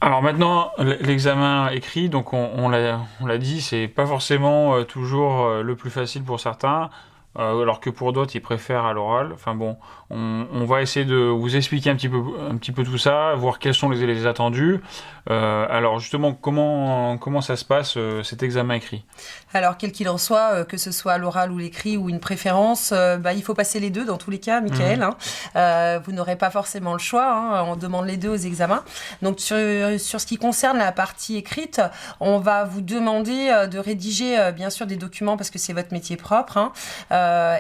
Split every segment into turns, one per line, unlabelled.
Alors maintenant, l'examen écrit, donc on l'a dit, c'est pas forcément toujours le plus facile pour certains, alors que pour d'autres, ils préfèrent à l'oral. Enfin bon, on va essayer de vous expliquer un petit peu tout ça, voir quels sont les attendus. Alors justement, comment ça se passe cet examen écrit?
Alors, quel qu'il en soit, que ce soit l'oral ou l'écrit ou une préférence, il faut passer les deux dans tous les cas,
Mhm.
Michael, hein. Vous n'aurez pas forcément le choix, hein, on demande les deux aux examens. Donc, sur ce qui concerne la partie écrite, on va vous demander de rédiger, bien sûr, des documents parce que c'est votre métier propre, hein.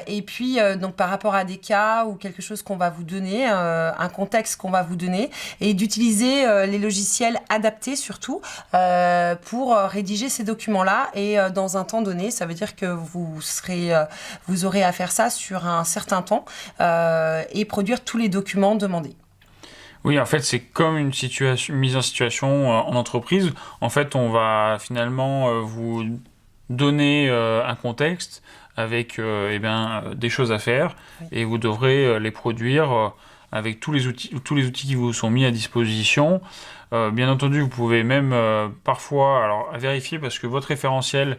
Et puis, donc, par rapport à des cas ou quelque chose qu'on va vous donner, un contexte qu'on va vous donner, et d'utiliser les logiciels adaptés surtout pour rédiger ces documents-là et dans un temps donné. Ça veut dire que vous aurez à faire ça sur un certain temps et produire tous les documents demandés.
Oui, en fait, c'est comme une mise en situation en entreprise. En fait, on va finalement vous donner un contexte avec des choses à faire
Oui.
et vous devrez les produire avec tous les outils qui vous sont mis à disposition. Bien entendu, vous pouvez même parfois, alors à vérifier parce que votre référentiel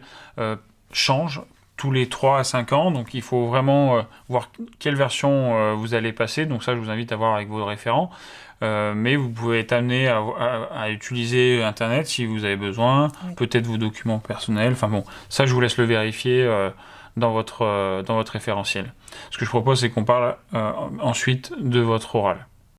change tous les 3 à 5 ans, donc il faut vraiment voir quelle version vous allez passer, donc ça je vous invite à voir avec vos référents. Mais vous pouvez être amené à utiliser Internet si vous avez besoin,
Oui.
peut-être vos documents personnels. Enfin bon, ça je vous laisse le vérifier dans votre référentiel. Ce que je propose, c'est qu'on parle ensuite de votre oral.